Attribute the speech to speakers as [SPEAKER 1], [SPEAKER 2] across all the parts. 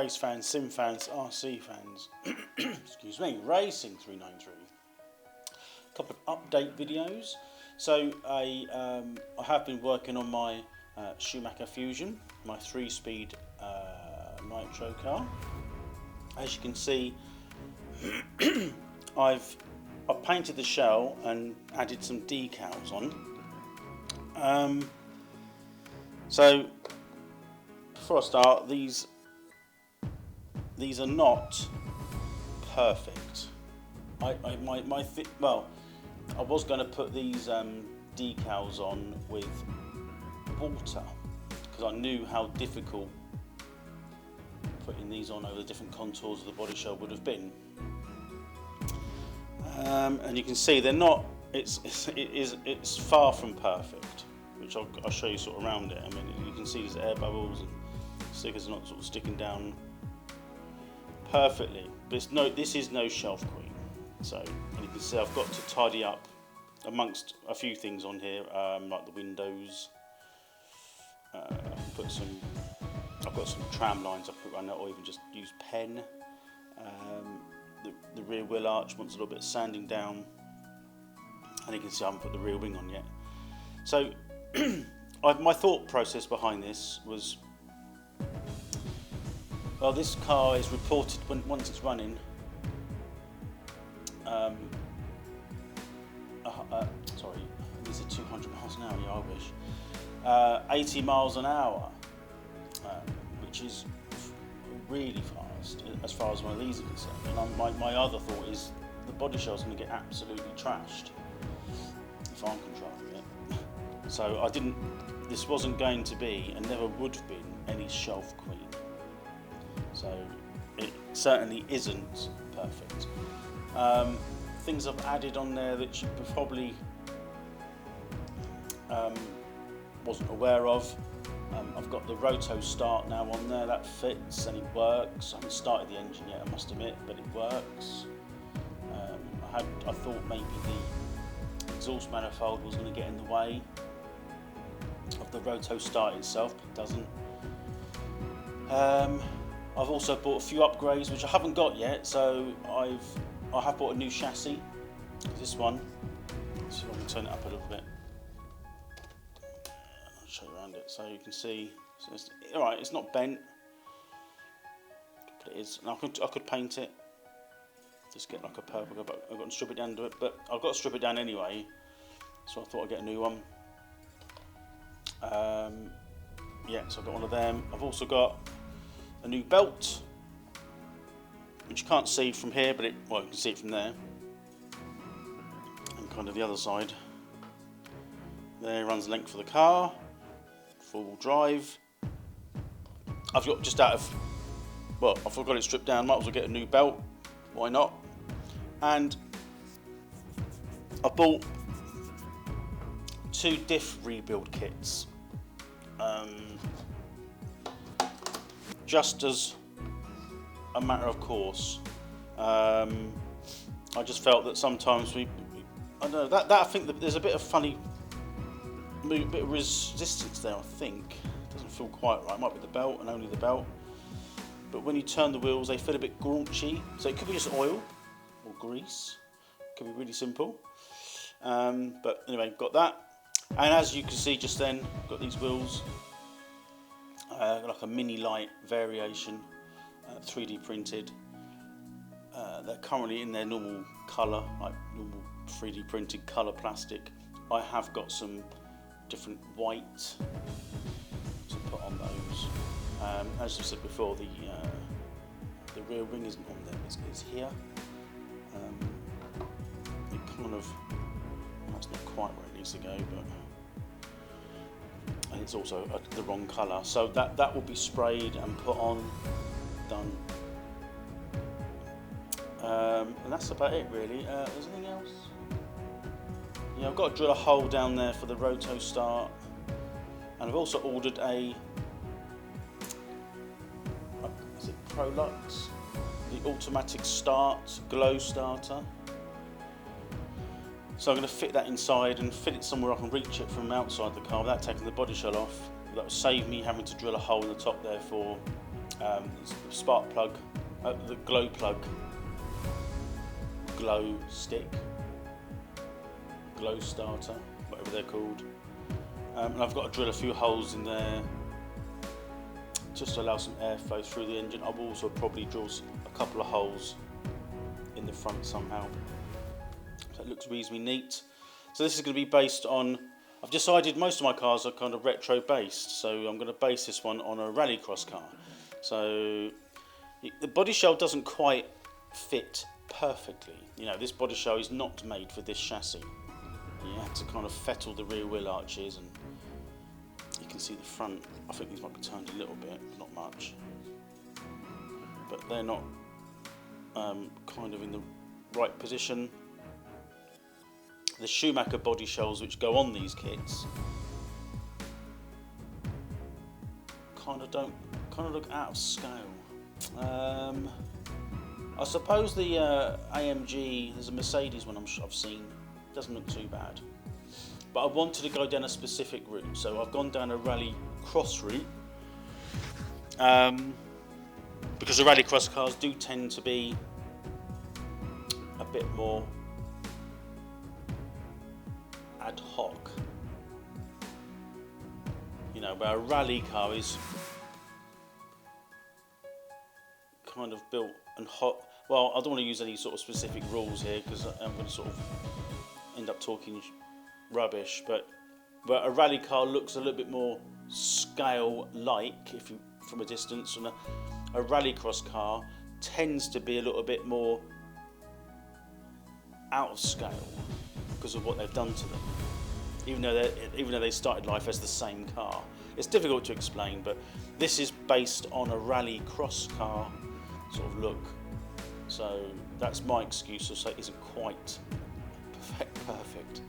[SPEAKER 1] race fans, sim fans, RC fans, excuse me, Racing 393. A couple of update videos. So I have been working on my Schumacher Fusion, my 3-speed nitro car. As you can see, I've painted the shell and added some decals on. So before I start, these are not perfect. I was going to put these decals on with water because I knew how difficult putting these on over the different contours of the body shell would have been. And you can see they're not. It's far from perfect, which I'll show you sort of around it. I mean, you can see these air bubbles and stickers are not sort of sticking down perfectly. But this is no shelf queen. So, and you can see I've got to tidy up amongst a few things on here, like the windows. I've got some tram lines I put around that, or even just use pen. The rear wheel arch wants a little bit of sanding down, and you can see I haven't put the rear wing on yet. So my thought process behind this was, well, this car is reported once it's running sorry, these are 200 miles an hour, yeah, I wish. 80 miles an hour, which is really fast as far as one of these are concerned. And my other thought is the body shell's going to get absolutely trashed if I'm controlling it. So this wasn't going to be, and never would have been, any shelf queen. So it certainly isn't perfect. Things I've added on there that you probably wasn't aware of. I've got the roto start now on there. That fits and it works. I haven't started the engine yet, I must admit, but it works. I thought maybe the exhaust manifold was going to get in the way of the roto start itself, but it doesn't. I've also bought a few upgrades which I haven't got yet, so I have bought a new chassis. This one, let's see if I can turn it up a little bit. I'll show you around it so you can see. So alright, it's not bent, but it is. And I could paint it, just get like a purple, but I've got to strip it down to it. But I've got to strip it down anyway, so I thought I'd get a new one. Yeah, so I've got one of them. I've also got a new belt, which you can't see from here, but you can see it from there, and kind of the other side. There runs the length of the car, full drive. I've got just out of, I've got it stripped down. Might as well get a new belt. Why not? And I bought 2 diff rebuild kits. Just as a matter of course. I just felt that sometimes I don't know, that I think that there's a bit of funny, bit of resistance there, I think. It doesn't feel quite right. It might be the belt and only the belt. But when you turn the wheels, they feel a bit graunchy. So it could be just oil or grease. It could be really simple. But anyway, got that. And as you can see just then, got these wheels. Like a mini light variation, 3D printed. They're currently in their normal colour, like normal 3D printed colour plastic. I have got some different white to put on those. As I said before, the rear wing isn't on there, it's here. It kind of, that's not quite where it needs to go, but. And it's also the wrong colour, so that will be sprayed and put on, done. And that's about it really. Is there anything else? Yeah, I've got to drill a hole down there for the roto start, and I've also ordered is it Prolux? The automatic start glow starter. So I'm going to fit that inside and fit it somewhere I can reach it from outside the car without taking the body shell off. That will save me having to drill a hole in the top there for spark plug, the glow plug, glow stick, glow starter, whatever they're called. And I've got to drill a few holes in there just to allow some airflow through the engine. I will also probably drill a couple of holes in the front somehow. So it looks reasonably neat. So this is going to be based on, I've decided most of my cars are kind of retro based, so I'm going to base this one on a rallycross car. So the body shell doesn't quite fit perfectly. You know, this body shell is not made for this chassis. You have to kind of fettle the rear wheel arches, and you can see the front. I think these might be turned a little bit, not much, but they're not kind of in the right position. The Schumacher body shells which go on these kits kind of look out of scale. I suppose the AMG, there's a Mercedes one I've seen, doesn't look too bad. But I wanted to go down a specific route, so I've gone down a rally cross route. Because the rally cross cars do tend to be a bit more ad hoc. You know, where a rally car is kind of built and hot. Well, I don't want to use any sort of specific rules here because I'm going to sort of end up talking rubbish, but a rally car looks a little bit more scale-like if you from a distance, and a rallycross car tends to be a little bit more out of scale because of what they've done to them. Even though they started life as the same car, it's difficult to explain. But this is based on a rallycross car sort of look. So that's my excuse to say it isn't quite perfect.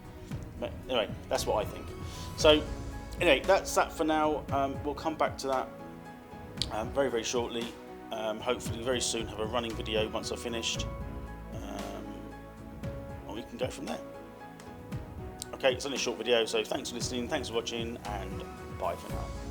[SPEAKER 1] But anyway, that's what I think. So anyway, that's that for now. We'll come back to that very, very shortly. Hopefully very soon have a running video once I've finished. And we can go from there. Okay, it's only a short video, so thanks for listening, thanks for watching, and bye for now.